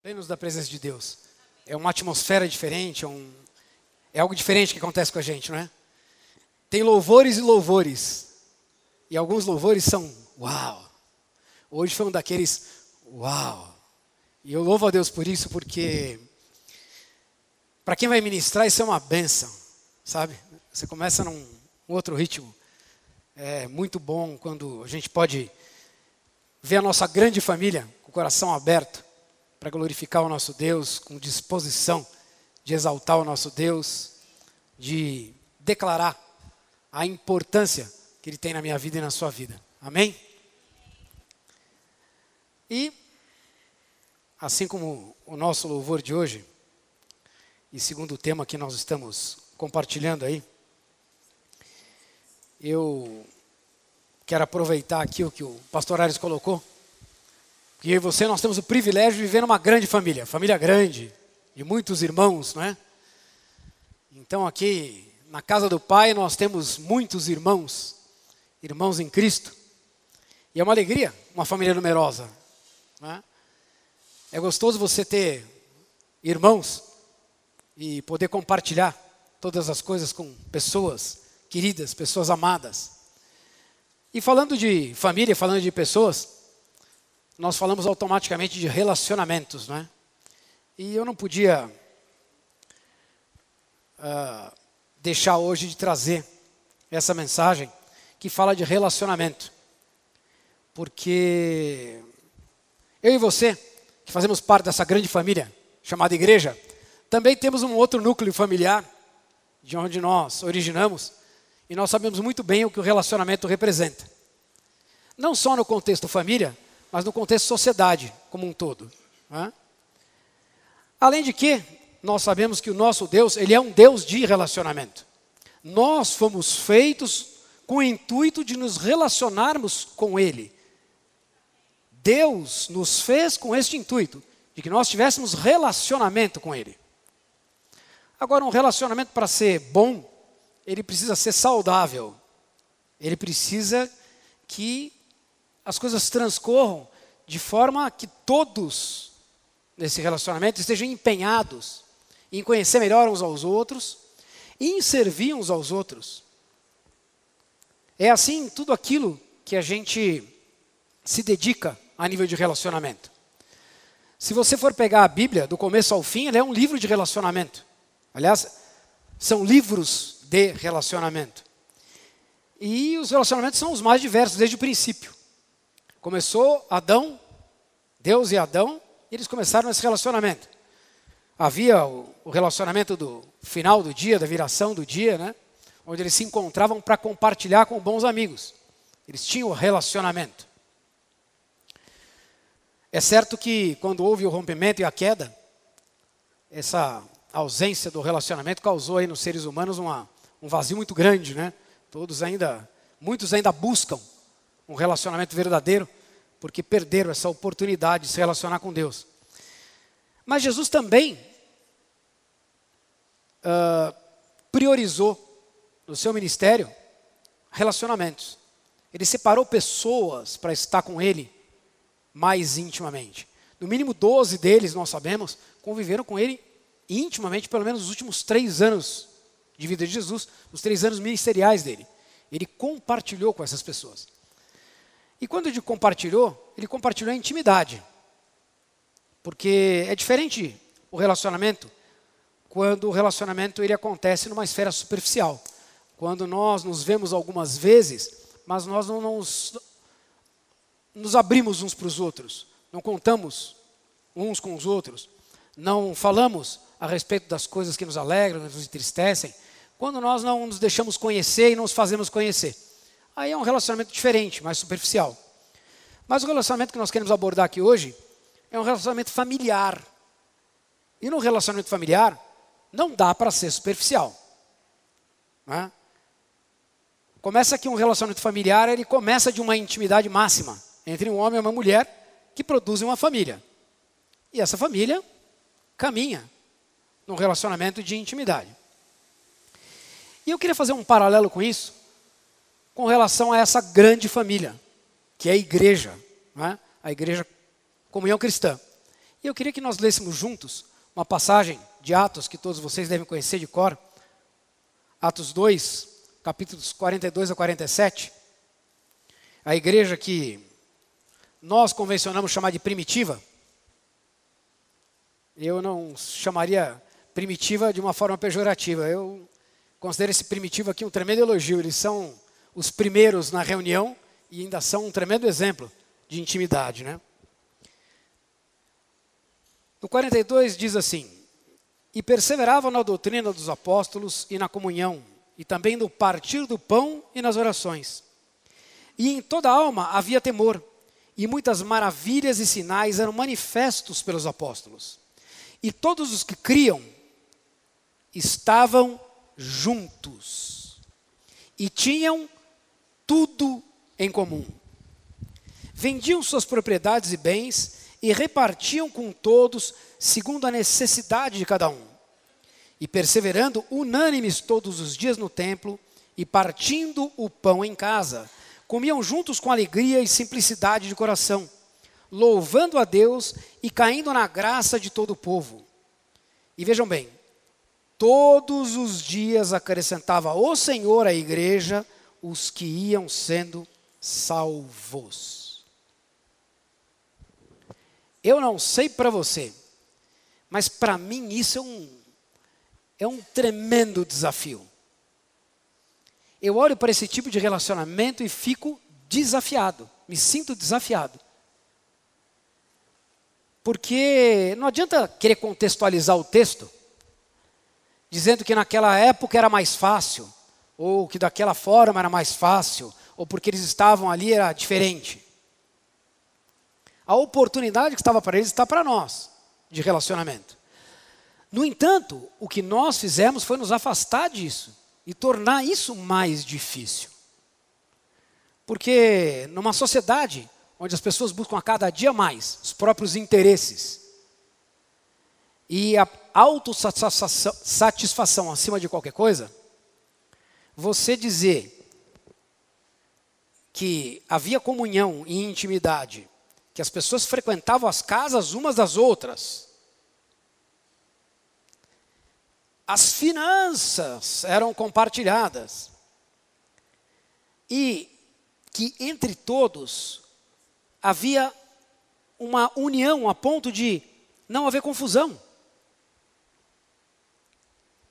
plenos da presença de Deus. É uma atmosfera diferente, é algo diferente que acontece com a gente, não é? Tem louvores e louvores. E alguns louvores são uau. Hoje foi um daqueles uau. E eu louvo a Deus por isso, porque para quem vai ministrar isso é uma bênção, sabe? Você começa num outro ritmo. É muito bom quando a gente pode ver a nossa grande família com o coração aberto para glorificar o nosso Deus, com disposição de exaltar o nosso Deus, de declarar a importância que Ele tem na minha vida e na sua vida. Amém? E, assim como o nosso louvor de hoje, e segundo o tema que nós estamos compartilhando aí, eu quero aproveitar aqui o que o pastor Aires colocou, porque eu e você, nós temos o privilégio de viver numa grande família grande, de muitos irmãos, não é? Então aqui, na casa do Pai, nós temos muitos irmãos em Cristo, e é uma alegria, uma família numerosa, não é? É gostoso você ter irmãos e poder compartilhar todas as coisas com pessoas queridas, pessoas amadas. E falando de família, falando de pessoas, nós falamos automaticamente de relacionamentos, não é? E eu não podia deixar hoje de trazer essa mensagem que fala de relacionamento. Porque eu e você, que fazemos parte dessa grande família chamada igreja, também temos um outro núcleo familiar, de onde nós originamos, e nós sabemos muito bem o que o relacionamento representa. Não só no contexto família, mas no contexto sociedade como um todo, né? Além de que, nós sabemos que o nosso Deus, Ele é um Deus de relacionamento. Nós fomos feitos com o intuito de nos relacionarmos com Ele. Deus nos fez com este intuito, de que nós tivéssemos relacionamento com Ele. Agora, um relacionamento para ser bom, ele precisa ser saudável. Ele precisa que as coisas transcorram de forma que todos nesse relacionamento estejam empenhados em conhecer melhor uns aos outros e em servir uns aos outros. É assim tudo aquilo que a gente se dedica a nível de relacionamento. Se você for pegar a Bíblia, do começo ao fim, ela é um livro de relacionamento. Aliás, são livros de relacionamento. E os relacionamentos são os mais diversos desde o princípio. Começou Adão, Deus e Adão, e eles começaram esse relacionamento. Havia o relacionamento do final do dia, da viração do dia, né? Onde eles se encontravam para compartilhar com bons amigos. Eles tinham relacionamento. É certo que quando houve o rompimento e a queda, essa ausência do relacionamento causou aí nos seres humanos um vazio muito grande, né? Muitos ainda buscam um relacionamento verdadeiro, porque perderam essa oportunidade de se relacionar com Deus. Mas Jesus também priorizou no seu ministério relacionamentos. Ele separou pessoas para estar com Ele mais intimamente. No mínimo 12 deles, nós sabemos, conviveram com Ele intimamente, pelo menos nos últimos 3 anos de vida de Jesus, os 3 anos ministeriais dele. Ele compartilhou com essas pessoas. E quando ele compartilhou a intimidade. Porque é diferente o relacionamento quando o relacionamento ele acontece numa esfera superficial. Quando nós nos vemos algumas vezes, mas nós não nos abrimos uns para os outros. Não contamos uns com os outros. Não falamos a respeito das coisas que nos alegram, nos entristecem. Quando nós não nos deixamos conhecer e não nos fazemos conhecer. Aí é um relacionamento diferente, mais superficial. Mas o relacionamento que nós queremos abordar aqui hoje é um relacionamento familiar. E no relacionamento familiar, não dá para ser superficial. Né? Começa que um relacionamento familiar, ele começa de uma intimidade máxima entre um homem e uma mulher que produzem uma família. E essa família caminha num relacionamento de intimidade. E eu queria fazer um paralelo com isso, com relação a essa grande família, que é a igreja, né? A igreja Comunhão Cristã. E eu queria que nós lêssemos juntos uma passagem de Atos que todos vocês devem conhecer de cor. Atos 2, capítulos 42 a 47. A igreja que nós convencionamos chamar de primitiva. Eu não chamaria primitiva de uma forma pejorativa. Eu considero esse primitivo aqui um tremendo elogio. Eles são os primeiros na reunião e ainda são um tremendo exemplo de intimidade, né? No 42 diz assim: e perseveravam na doutrina dos apóstolos e na comunhão, e também no partir do pão e nas orações. E em toda a alma havia temor, e muitas maravilhas e sinais eram manifestos pelos apóstolos. E todos os que criam estavam juntos, e tinham tudo em comum. Vendiam suas propriedades e bens, e repartiam com todos, segundo a necessidade de cada um. E perseverando unânimes todos os dias no templo, e partindo o pão em casa, comiam juntos com alegria e simplicidade de coração, louvando a Deus e caindo na graça de todo o povo. E vejam bem, todos os dias acrescentava o Senhor à igreja os que iam sendo salvos. Eu não sei para você, mas para mim isso é um tremendo desafio. Eu olho para esse tipo de relacionamento e fico desafiado, me sinto desafiado. Porque não adianta querer contextualizar o texto, dizendo que naquela época era mais fácil, ou que daquela forma era mais fácil, ou porque eles estavam ali era diferente. A oportunidade que estava para eles está para nós, de relacionamento. No entanto, o que nós fizemos foi nos afastar disso e tornar isso mais difícil. Porque numa sociedade onde as pessoas buscam a cada dia mais os próprios interesses e a autossatisfação acima de qualquer coisa, você dizer que havia comunhão e intimidade, que as pessoas frequentavam as casas umas das outras, as finanças eram compartilhadas, e que entre todos havia uma união a ponto de não haver confusão,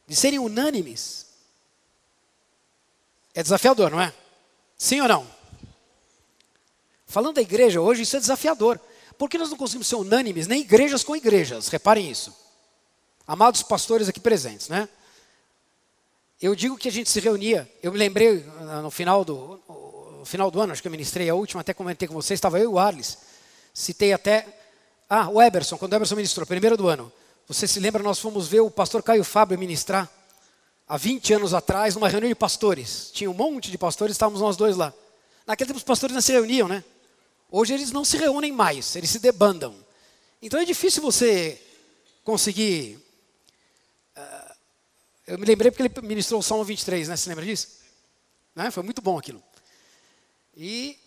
de serem unânimes. É desafiador, não é? Sim ou não? Falando da igreja hoje, isso é desafiador. Porque nós não conseguimos ser unânimes, nem igrejas com igrejas. Reparem isso. Amados pastores aqui presentes, né? Eu digo que a gente se reunia. Eu me lembrei no final do ano, acho que eu ministrei a última, até comentei com vocês, estava eu e o Arles. Citei até... o Eberson, quando o Eberson ministrou, primeiro do ano. Você se lembra, nós fomos ver o pastor Caio Fábio ministrar há 20 anos atrás, numa reunião de pastores. Tinha um monte de pastores, estávamos nós dois lá. Naquele tempo os pastores não se reuniam, né? Hoje eles não se reúnem mais, eles se debandam. Então é difícil você conseguir... eu me lembrei porque ele ministrou o Salmo 23, né? Você lembra disso? Né? Foi muito bom aquilo. E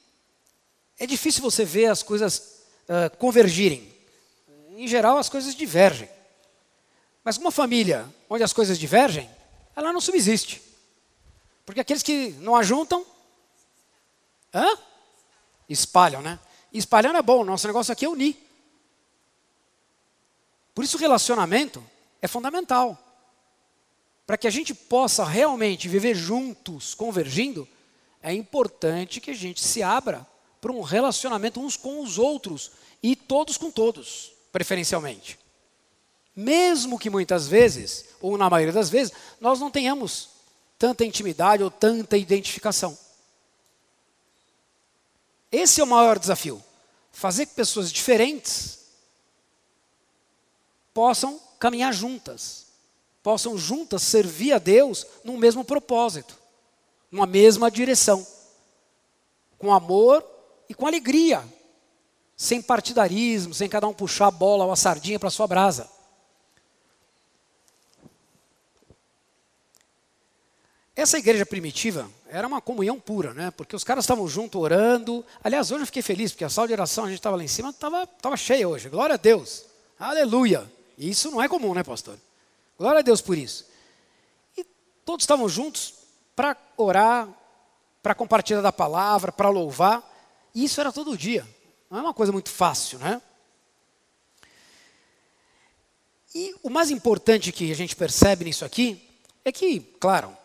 é difícil você ver as coisas convergirem. Em geral, as coisas divergem. Mas uma família onde as coisas divergem, ela não subsiste. Porque aqueles que não ajuntam, espalham, né? E espalhando é bom, nosso negócio aqui é unir. Por isso o relacionamento é fundamental. Para que a gente possa realmente viver juntos, convergindo, é importante que a gente se abra para um relacionamento uns com os outros e todos com todos, preferencialmente. Mesmo que muitas vezes, ou na maioria das vezes, nós não tenhamos tanta intimidade ou tanta identificação. Esse é o maior desafio. Fazer que pessoas diferentes possam caminhar juntas. Possam juntas servir a Deus num mesmo propósito. Numa mesma direção. Com amor e com alegria. Sem partidarismo, sem cada um puxar a bola ou a sardinha para a sua brasa. Essa igreja primitiva era uma comunhão pura, né? Porque os caras estavam juntos orando. Aliás, hoje eu fiquei feliz, porque a sala de oração, a gente estava lá em cima, estava cheia hoje. Glória a Deus. Aleluia! E isso não é comum, né, pastor? Glória a Deus por isso. E todos estavam juntos para orar, para compartilhar da palavra, para louvar. E isso era todo dia. Não é uma coisa muito fácil, né? E o mais importante que a gente percebe nisso aqui é que, claro,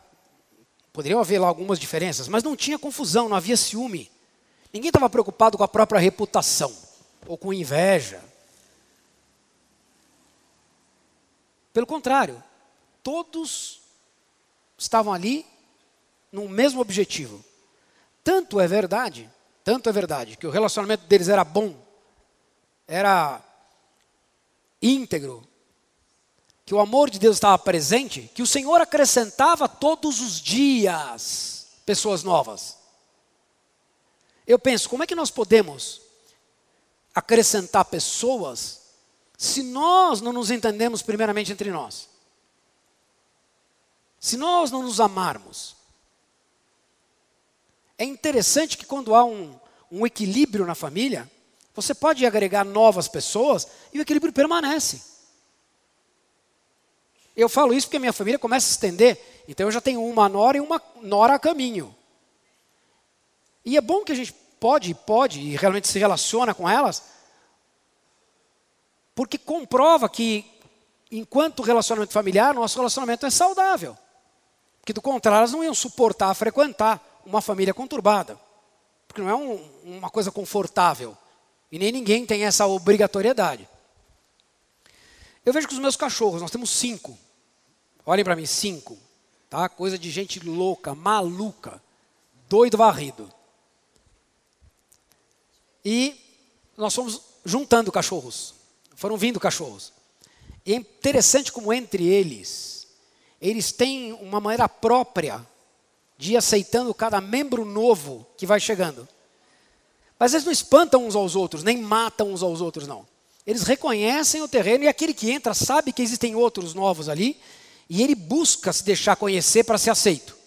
poderiam haver lá algumas diferenças, mas não tinha confusão, não havia ciúme. Ninguém estava preocupado com a própria reputação ou com inveja. Pelo contrário, todos estavam ali no mesmo objetivo. Tanto é verdade que o relacionamento deles era bom, era íntegro, que o amor de Deus estava presente, que o Senhor acrescentava todos os dias pessoas novas. Eu penso, como é que nós podemos acrescentar pessoas se nós não nos entendemos primeiramente entre nós? Se nós não nos amarmos? É interessante que quando há um equilíbrio na família, você pode agregar novas pessoas e o equilíbrio permanece. Eu falo isso porque a minha família começa a se estender, então eu já tenho uma nora e uma nora a caminho. E é bom que a gente pode e realmente se relaciona com elas, porque comprova que, enquanto relacionamento familiar, nosso relacionamento é saudável. Porque do contrário, elas não iam suportar frequentar uma família conturbada. Porque não é uma coisa confortável. E nem ninguém tem essa obrigatoriedade. Eu vejo que os meus cachorros, nós temos 5. Olhem para mim, 5. Tá? Coisa de gente louca, maluca, doido varrido. E nós fomos juntando cachorros. Foram vindo cachorros. E é interessante como entre eles têm uma maneira própria de ir aceitando cada membro novo que vai chegando. Mas eles não espantam uns aos outros, nem matam uns aos outros, não. Eles reconhecem o terreno e aquele que entra sabe que existem outros novos ali e ele busca se deixar conhecer para ser aceito.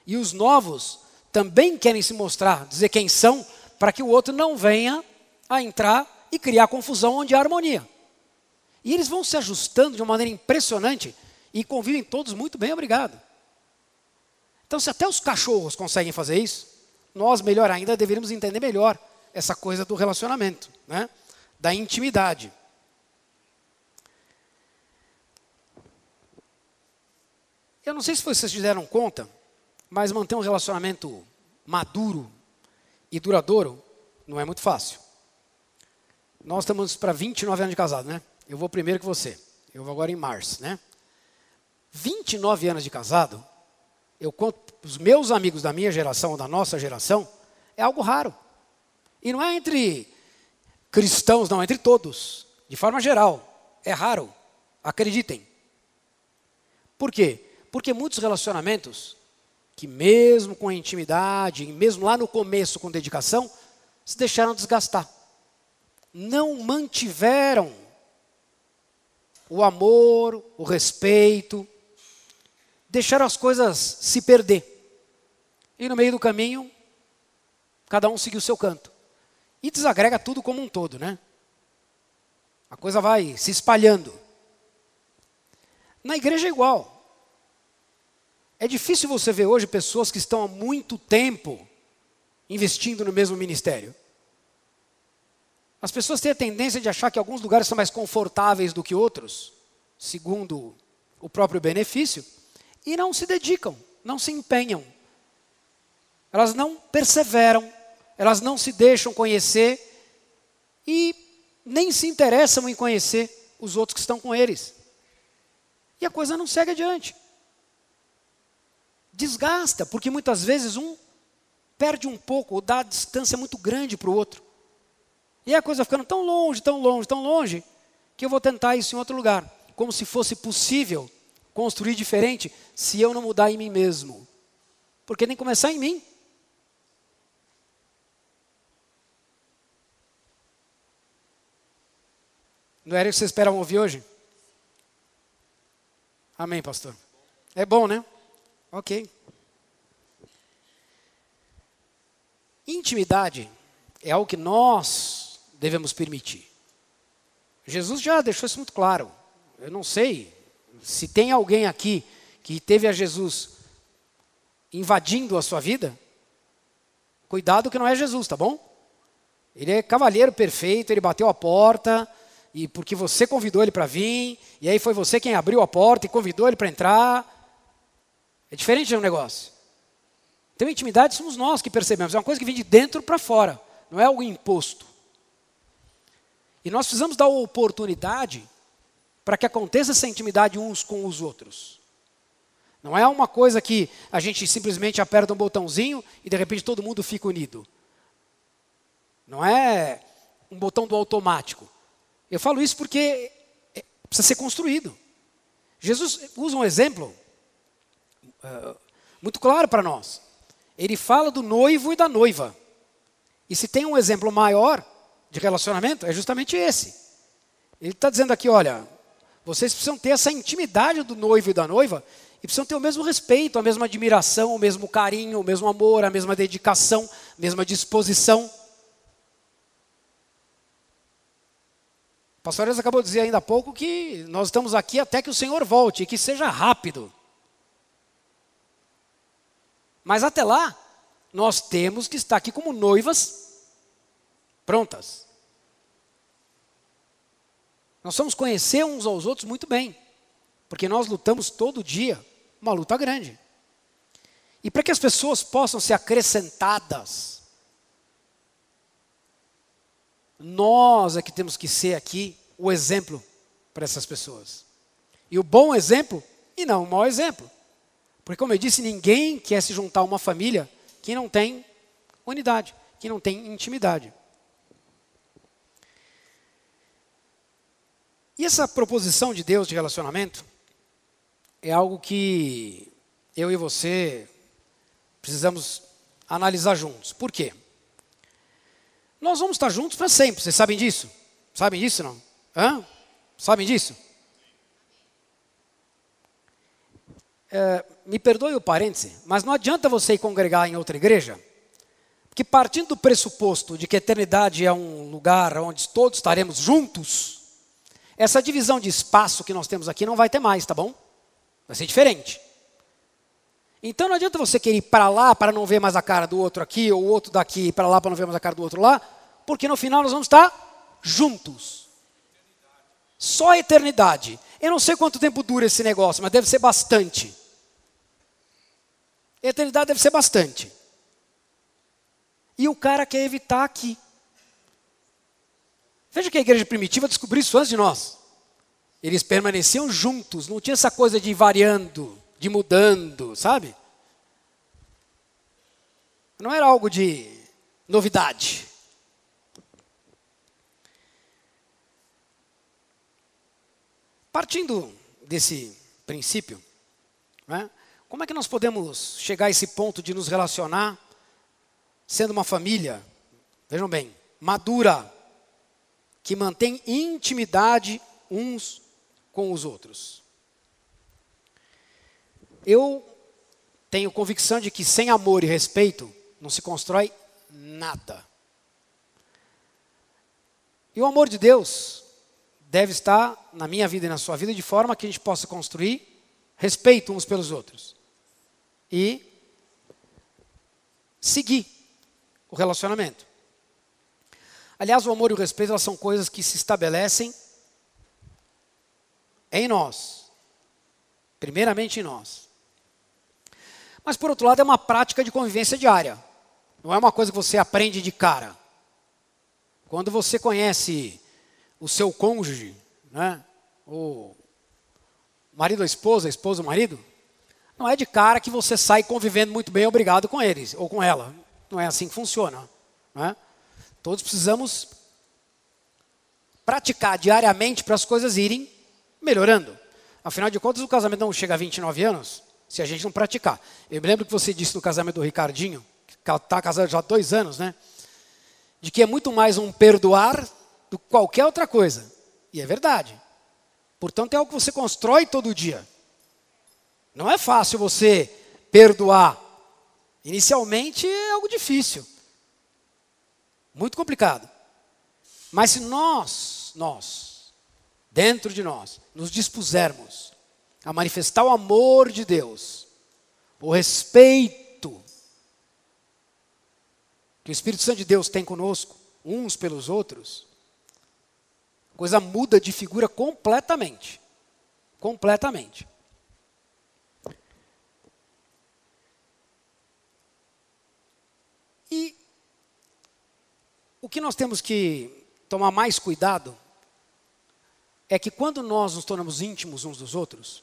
E os novos também querem se mostrar, dizer quem são, para que o outro não venha a entrar e criar confusão onde há harmonia. E eles vão se ajustando de uma maneira impressionante e convivem todos muito bem, obrigado. Então, se até os cachorros conseguem fazer isso, nós, melhor ainda, deveríamos entender melhor essa coisa do relacionamento, né? Da intimidade. Eu não sei se vocês se deram conta, mas manter um relacionamento maduro e duradouro não é muito fácil. Nós estamos para 29 anos de casado, né? Eu vou primeiro que você. Eu vou agora em março, né? 29 anos de casado, eu conto os meus amigos da minha geração ou da nossa geração, é algo raro. E não é entre cristãos, não, é entre todos. De forma geral, é raro. Acreditem. Por quê? Porque muitos relacionamentos, que mesmo com a intimidade, mesmo lá no começo com dedicação, se deixaram desgastar. Não mantiveram o amor, o respeito, deixaram as coisas se perder. E no meio do caminho, cada um seguiu o seu canto. E desagrega tudo como um todo, né? A coisa vai se espalhando. Na igreja é igual. É difícil você ver hoje pessoas que estão há muito tempo investindo no mesmo ministério. As pessoas têm a tendência de achar que alguns lugares são mais confortáveis do que outros, segundo o próprio benefício, e não se dedicam, não se empenham. Elas não perseveram, elas não se deixam conhecer e nem se interessam em conhecer os outros que estão com eles. E a coisa não segue adiante. Desgasta, porque muitas vezes um perde um pouco ou dá distância muito grande para o outro. E a coisa ficando tão longe, tão longe, tão longe, que eu vou tentar isso em outro lugar. Como se fosse possível construir diferente se eu não mudar em mim mesmo. Porque tem que começar em mim. Não era o que vocês esperavam ouvir hoje? Amém, pastor? É bom, né? Ok. Intimidade é algo que nós devemos permitir. Jesus já deixou isso muito claro. Eu não sei se tem alguém aqui que teve a Jesus invadindo a sua vida. Cuidado que não é Jesus, tá bom? Ele é cavalheiro perfeito, ele bateu a porta, e porque você convidou ele para vir, e aí foi você quem abriu a porta e convidou ele para entrar. É diferente de um negócio. Então, intimidade somos nós que percebemos. É uma coisa que vem de dentro para fora, não é algo imposto. E nós precisamos dar oportunidade para que aconteça essa intimidade uns com os outros. Não é uma coisa que a gente simplesmente aperta um botãozinho e de repente todo mundo fica unido. Não é um botão do automático. Eu falo isso porque precisa ser construído. Jesus usa um exemplo muito claro para nós. Ele fala do noivo e da noiva. E se tem um exemplo maior de relacionamento, é justamente esse. Ele está dizendo aqui, olha, vocês precisam ter essa intimidade do noivo e da noiva e precisam ter o mesmo respeito, a mesma admiração, o mesmo carinho, o mesmo amor, a mesma dedicação, a mesma disposição. O pastor Elias acabou de dizer ainda há pouco que nós estamos aqui até que o Senhor volte e que seja rápido. Mas até lá, nós temos que estar aqui como noivas prontas. Nós vamos conhecer uns aos outros muito bem, porque nós lutamos todo dia, uma luta grande. E para que as pessoas possam ser acrescentadas, nós é que temos que ser aqui o exemplo para essas pessoas. E o bom exemplo e não o mau exemplo. Porque, como eu disse, ninguém quer se juntar a uma família que não tem unidade, que não tem intimidade. E essa proposição de Deus de relacionamento é algo que eu e você precisamos analisar juntos. Por quê? Nós vamos estar juntos para sempre, vocês sabem disso? Sabem disso, não? Hã? Sabem disso? Me perdoe o parêntese, mas não adianta você ir congregar em outra igreja, porque partindo do pressuposto de que a eternidade é um lugar onde todos estaremos juntos, essa divisão de espaço que nós temos aqui não vai ter mais, tá bom? Vai ser diferente. Então não adianta você querer ir para lá para não ver mais a cara do outro aqui, ou o outro daqui para lá para não ver mais a cara do outro lá, porque no final nós vamos estar juntos. Só a eternidade. Eu não sei quanto tempo dura esse negócio, mas deve ser bastante. A eternidade deve ser bastante. E o cara quer evitar aqui. Veja que a igreja primitiva descobriu isso antes de nós. Eles permaneciam juntos, não tinha essa coisa de ir variando, de mudando, sabe? Não era algo de novidade. Partindo desse princípio, né, como é que nós podemos chegar a esse ponto de nos relacionar sendo uma família, vejam bem, madura, que mantém intimidade uns com os outros? Eu tenho convicção de que sem amor e respeito não se constrói nada. E o amor de Deus deve estar na minha vida e na sua vida de forma que a gente possa construir respeito uns pelos outros e seguir o relacionamento. Aliás, o amor e o respeito, elas são coisas que se estabelecem em nós, primeiramente em nós. Mas, por outro lado, é uma prática de convivência diária. Não é uma coisa que você aprende de cara. Quando você conhece o seu cônjuge, né, o marido ou a esposa ou o marido, não é de cara que você sai convivendo muito bem, obrigado com eles ou com ela. Não é assim que funciona. Né? Todos precisamos praticar diariamente para as coisas irem melhorando. Afinal de contas, o casamento não chega a 29 anos se a gente não praticar. Eu me lembro que você disse no casamento do Ricardinho, que está casado já há 2 anos, né? De que é muito mais um perdoar do que qualquer outra coisa. E é verdade. Portanto, é algo que você constrói todo dia. Não é fácil você perdoar. Inicialmente é algo difícil. Muito complicado. Mas se nós dentro de nós, nos dispusermos a manifestar o amor de Deus, o respeito que o Espírito Santo de Deus tem conosco, uns pelos outros, a coisa muda de figura completamente. Completamente. E o que nós temos que tomar mais cuidado é que quando nós nos tornamos íntimos uns dos outros,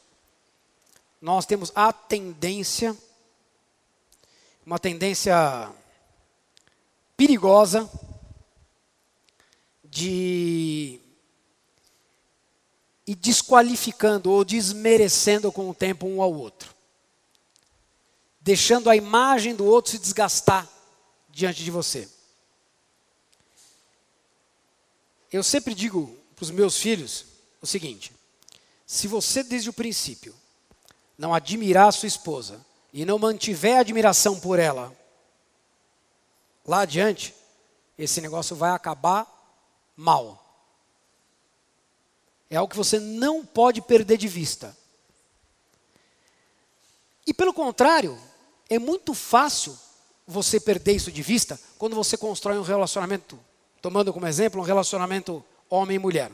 nós temos a tendência, uma tendência perigosa de ir desqualificando ou desmerecendo com o tempo um ao outro, deixando a imagem do outro se desgastar diante de você. Eu sempre digo para os meus filhos o seguinte: se você desde o princípio não admirar a sua esposa e não mantiver admiração por ela, lá adiante, esse negócio vai acabar mal. É algo que você não pode perder de vista. E pelo contrário, é muito fácil você perder isso de vista quando você constrói um relacionamento, tomando como exemplo um relacionamento homem e mulher.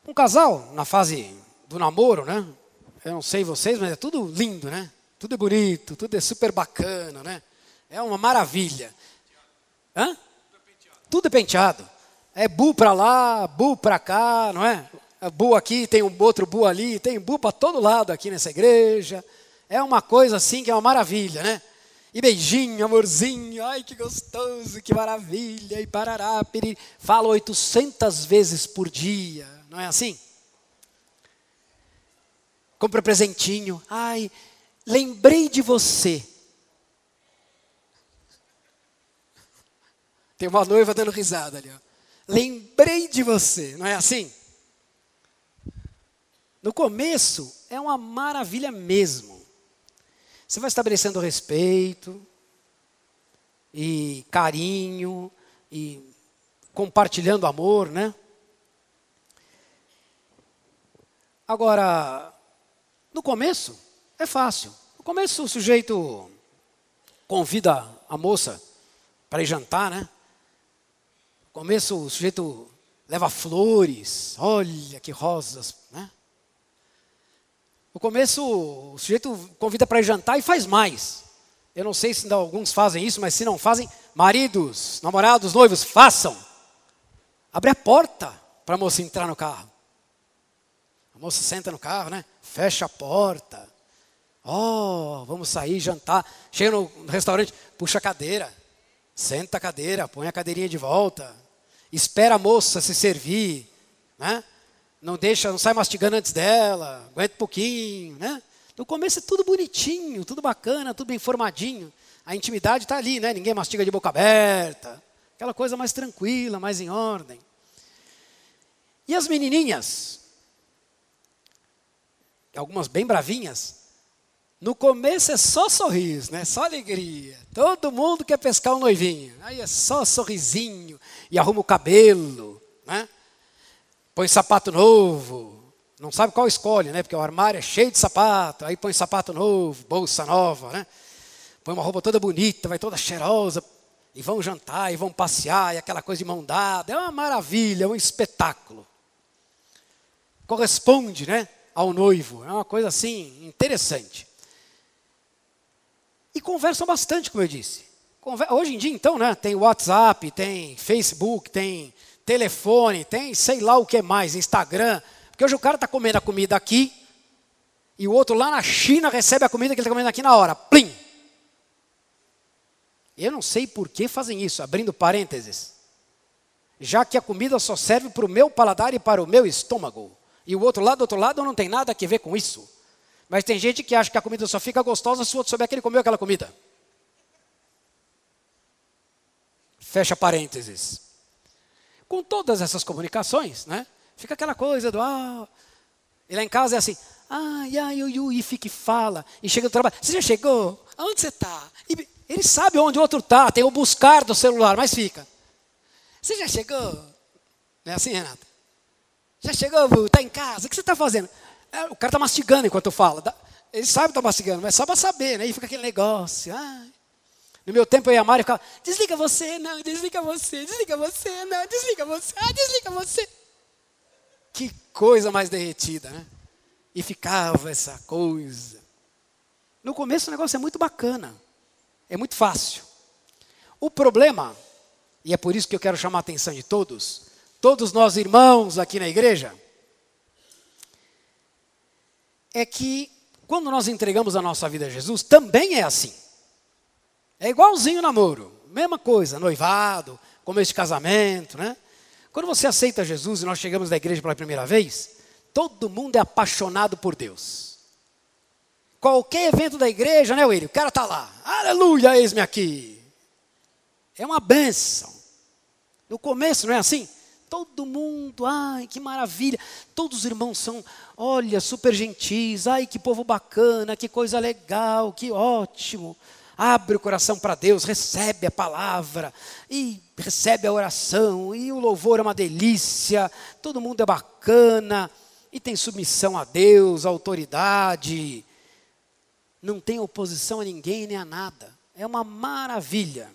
Um casal, na fase do namoro, né? Eu não sei vocês, mas é tudo lindo, né? Tudo é bonito, tudo é super bacana, né? É uma maravilha. Hã? Tudo é penteado. É bu para lá, bu para cá, não é? É bu aqui, tem um outro bu ali, tem bu para todo lado aqui nessa igreja. É uma coisa assim que é uma maravilha, né? E beijinho, amorzinho, ai que gostoso, que maravilha, e parará, piri. Fala 800 vezes por dia, não é assim? Compra presentinho, ai, lembrei de você. Tem uma noiva dando risada ali, ó. Lembrei de você, não é assim? No começo é uma maravilha mesmo. Você vai estabelecendo respeito e carinho e compartilhando amor, né? Agora, no começo é fácil. No começo o sujeito convida a moça para ir jantar, né? No começo o sujeito leva flores, olha que rosas, né? No começo o sujeito convida para ir jantar e faz mais. Eu não sei se ainda alguns fazem isso, mas se não fazem, maridos, namorados, noivos, façam. Abre a porta para a moça entrar no carro. A moça senta no carro, né? Fecha a porta. Oh, vamos sair, jantar. Chega no restaurante, puxa a cadeira. Senta a cadeira, põe a cadeirinha de volta. Espera a moça se servir, né? Não sai mastigando antes dela, aguenta um pouquinho, né? No começo é tudo bonitinho, tudo bacana, tudo bem formadinho. A intimidade está ali, né? Ninguém mastiga de boca aberta. Aquela coisa mais tranquila, mais em ordem. E as menininhas, algumas bem bravinhas, no começo é só sorriso, né? Só alegria. Todo mundo quer pescar um noivinho. Aí é só sorrisinho e arruma o cabelo, né? Põe sapato novo. Não sabe qual escolhe, né? Porque o armário é cheio de sapato. Aí põe sapato novo, bolsa nova, né? Põe uma roupa toda bonita, vai toda cheirosa. E vão jantar, e vão passear, e aquela coisa de mão dada. É uma maravilha, é um espetáculo. Corresponde, né, ao noivo. É uma coisa assim, interessante. E conversam bastante, como eu disse. Hoje em dia, então, né, tem WhatsApp, tem Facebook, tem telefone, tem sei lá o que mais, Instagram. Porque hoje o cara está comendo a comida aqui e o outro lá na China recebe a comida que ele está comendo aqui na hora. Plim! Eu não sei por que fazem isso, abrindo parênteses. Já que a comida só serve para o meu paladar e para o meu estômago. E o outro lado, do outro lado, não tem nada a ver com isso. Mas tem gente que acha que a comida só fica gostosa se o outro souber que ele comeu aquela comida. Fecha parênteses. Com todas essas comunicações, né? Fica aquela coisa do... E lá em casa é assim... E fica e fala. E chega do trabalho... Você já chegou? Aonde você está? Ele sabe onde o outro está. Tem o buscar do celular, mas fica... Você já chegou? Não é assim, Renata? Já chegou, está em casa, o que você está fazendo? O cara está mastigando enquanto fala. Ele sabe que está mastigando, mas só para saber, né? E fica aquele negócio. Ai. No meu tempo eu e a Mari ficava, desliga você, não, desliga você, desliga você, não, desliga você, desliga você. Que coisa mais derretida, né? E ficava essa coisa. No começo o negócio é muito bacana, é muito fácil. O problema, e é por isso que eu quero chamar a atenção de todos nós irmãos aqui na igreja, é que quando nós entregamos a nossa vida a Jesus, também é assim. É igualzinho o namoro, mesma coisa, noivado, começo de casamento, né? Quando você aceita Jesus e nós chegamos na igreja pela primeira vez, todo mundo é apaixonado por Deus. Qualquer evento da igreja, né, William? O cara está lá, aleluia, eis-me aqui. É uma bênção. No começo, não é assim? Todo mundo, ai, que maravilha. Todos os irmãos são, olha, super gentis. Ai, que povo bacana, que coisa legal, que ótimo. Abre o coração para Deus, recebe a palavra, e recebe a oração, e o louvor é uma delícia. Todo mundo é bacana, e tem submissão a Deus, a autoridade. Não tem oposição a ninguém nem a nada. É uma maravilha.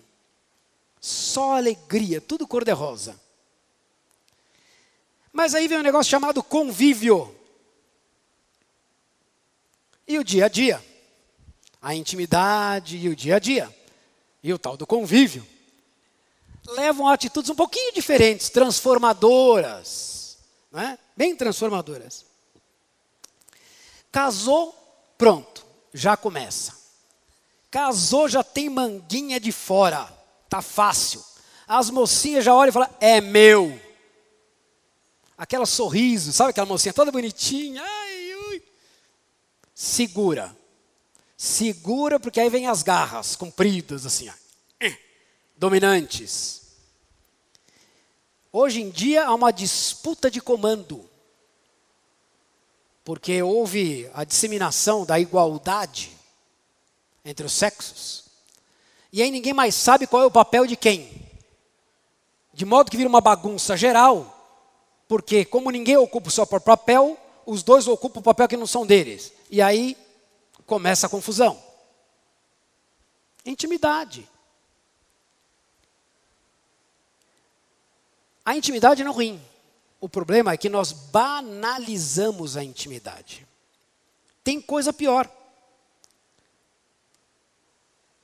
Só alegria, tudo cor-de-rosa. Mas aí vem um negócio chamado convívio. E o dia a dia. A intimidade e o dia a dia. E o tal do convívio. Levam a atitudes um pouquinho diferentes, transformadoras. Não é? Bem transformadoras. Casou, pronto, já começa. Casou, já tem manguinha de fora. Tá fácil. As mocinhas já olham e falam, é meu. Aquela sorriso, sabe aquela mocinha toda bonitinha? Ai, ui. Segura. Segura, porque aí vem as garras compridas, assim, ó. Dominantes. Hoje em dia há uma disputa de comando. Porque houve a disseminação da igualdade entre os sexos. E aí ninguém mais sabe qual é o papel de quem. De modo que vira uma bagunça geral. Porque como ninguém ocupa o seu próprio papel, os dois ocupam o papel que não são deles. E aí começa a confusão. Intimidade. A intimidade não é ruim. O problema é que nós banalizamos a intimidade. Tem coisa pior.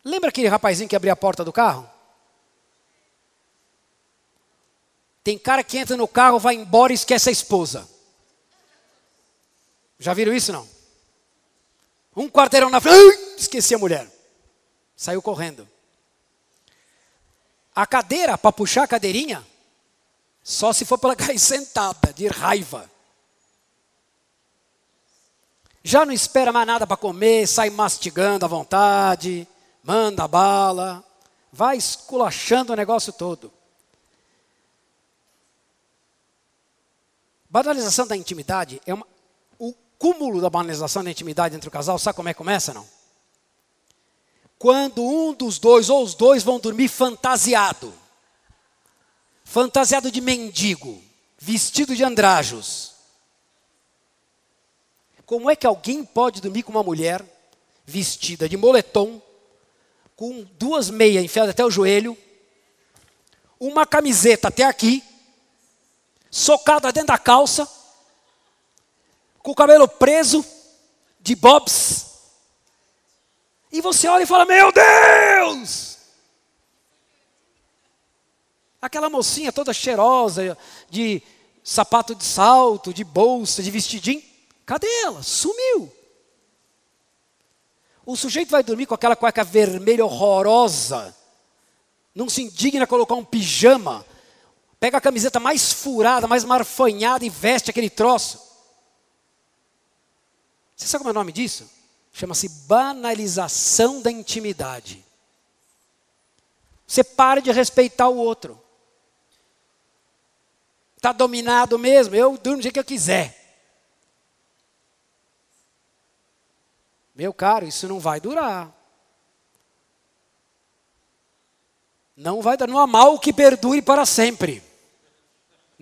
Lembra aquele rapazinho que abria a porta do carro? Tem cara que entra no carro, vai embora e esquece a esposa. Já viram isso, não? Um quarteirão na frente, esqueci a mulher. Saiu correndo. A cadeira, para puxar a cadeirinha, só se for para ela cair sentada, de raiva. Já não espera mais nada para comer, sai mastigando à vontade, manda bala, vai esculachando o negócio todo. Banalização da intimidade é o cúmulo da banalização da intimidade entre o casal, sabe como é que começa, não? Quando um dos dois ou os dois vão dormir fantasiado. Fantasiado de mendigo, vestido de andrajos. Como é que alguém pode dormir com uma mulher vestida de moletom, com duas meias enfiadas até o joelho, uma camiseta até aqui, socada dentro da calça, com o cabelo preso, de bobs, e você olha e fala, meu Deus! Aquela mocinha toda cheirosa, de sapato de salto, de bolsa, de vestidinho, cadê ela? Sumiu. O sujeito vai dormir com aquela cueca vermelha horrorosa, não se indigna a colocar um pijama, pega a camiseta mais furada, mais marfanhada e veste aquele troço. Você sabe como é o nome disso? Chama-se banalização da intimidade. Você para de respeitar o outro. Está dominado mesmo, eu durmo do jeito que eu quiser. Meu caro, isso não vai durar. Não vai dar, não há mal que perdure para sempre.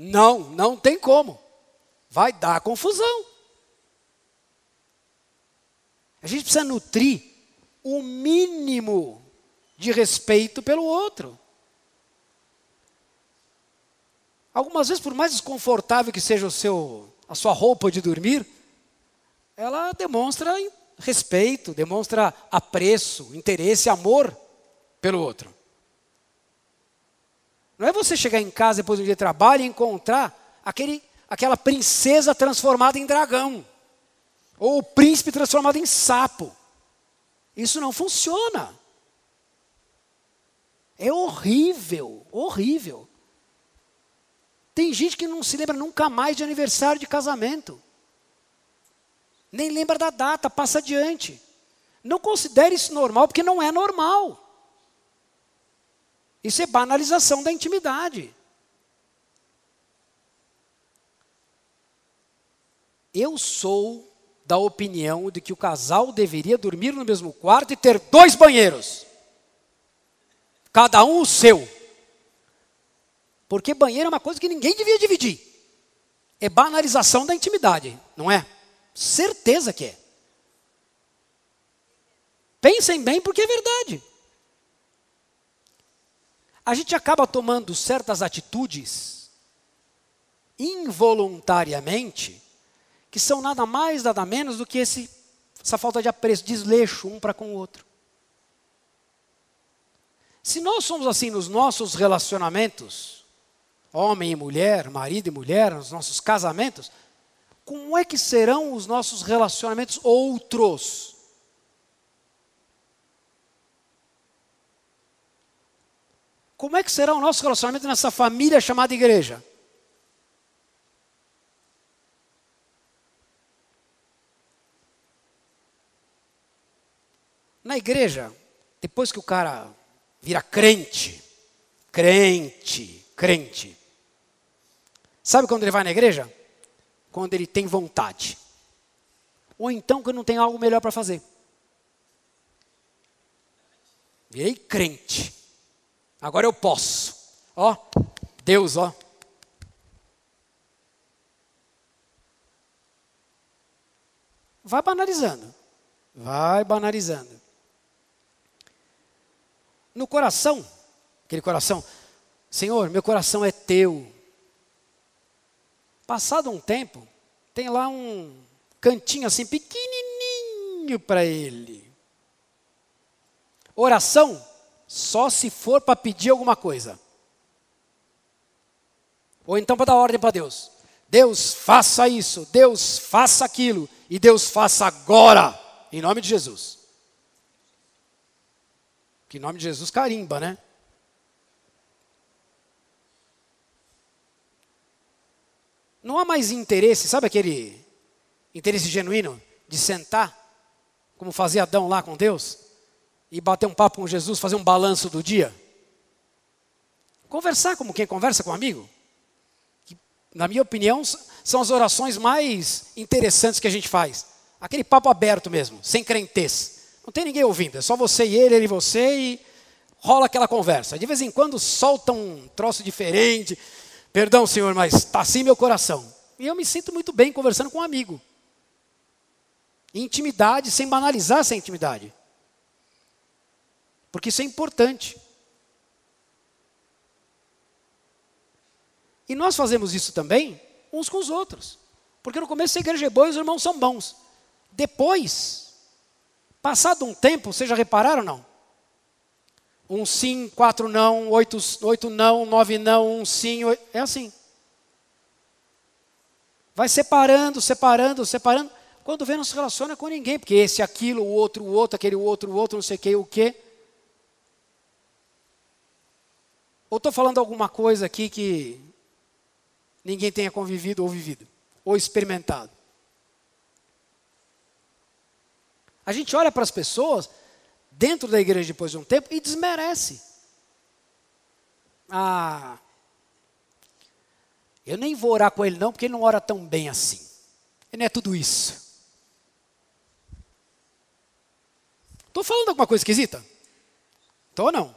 Não tem como. Vai dar confusão. A gente precisa nutrir o mínimo de respeito pelo outro. Algumas vezes, por mais desconfortável que seja a sua roupa de dormir, ela demonstra respeito, demonstra apreço, interesse, amor pelo outro. Não é você chegar em casa depois de um dia de trabalho e encontrar aquela princesa transformada em dragão. Ou o príncipe transformado em sapo. Isso não funciona. É horrível, horrível. Tem gente que não se lembra nunca mais de aniversário de casamento. Nem lembra da data, passa adiante. Não considere isso normal, porque não é normal. Isso é banalização da intimidade. Eu sou da opinião de que o casal deveria dormir no mesmo quarto e ter 2 banheiros. Cada um o seu. Porque banheiro é uma coisa que ninguém devia dividir. É banalização da intimidade, não é? Certeza que é. Pensem bem, porque é verdade. A gente acaba tomando certas atitudes involuntariamente, que são nada mais, nada menos do que essa falta de apreço, desleixo um para com o outro. Se nós somos assim nos nossos relacionamentos, homem e mulher, marido e mulher, nos nossos casamentos, como é que serão os nossos relacionamentos outros? Como é que será o nosso relacionamento nessa família chamada igreja? Na igreja, depois que o cara vira crente, sabe quando ele vai na igreja? Quando ele tem vontade. Ou então quando não tem algo melhor para fazer. Virei crente. Agora eu posso. Ó, Deus, ó. Vai banalizando. Vai banalizando. No coração, aquele coração, Senhor, meu coração é teu. Passado um tempo, tem lá um cantinho assim pequenininho para ele. Oração, só se for para pedir alguma coisa. Ou então para dar ordem para Deus. Deus, faça isso. Deus, faça aquilo. E Deus, faça agora. Em nome de Jesus. Que em nome de Jesus carimba, né? Não há mais interesse, sabe aquele interesse genuíno de sentar, como fazia Adão lá com Deus, e bater um papo com Jesus, fazer um balanço do dia? Conversar como quem conversa com um amigo. Que, na minha opinião, são as orações mais interessantes que a gente faz. Aquele papo aberto mesmo, sem crentez. Não tem ninguém ouvindo, é só você e ele e você, e rola aquela conversa. De vez em quando solta um troço diferente. Perdão, Senhor, mas está assim meu coração. E eu me sinto muito bem conversando com um amigo. Intimidade, sem banalizar essa intimidade. Porque isso é importante. E nós fazemos isso também uns com os outros. Porque no começo a igreja é boa e os irmãos são bons. Depois, passado um tempo, vocês já repararam ou não? 1 sim, 4 não, 8 não, 9 não, 1 sim, 8, é assim. Vai separando. Quando vê, não se relaciona com ninguém, porque esse, aquilo, o outro, aquele outro, não sei o quê. Ou estou falando alguma coisa aqui que ninguém tenha convivido ou vivido, ou experimentado. A gente olha para as pessoas dentro da igreja depois de um tempo e desmerece. Ah, eu nem vou orar com ele não, porque ele não ora tão bem assim. Ele não é tudo isso. Estou falando alguma coisa esquisita? Estou ou não?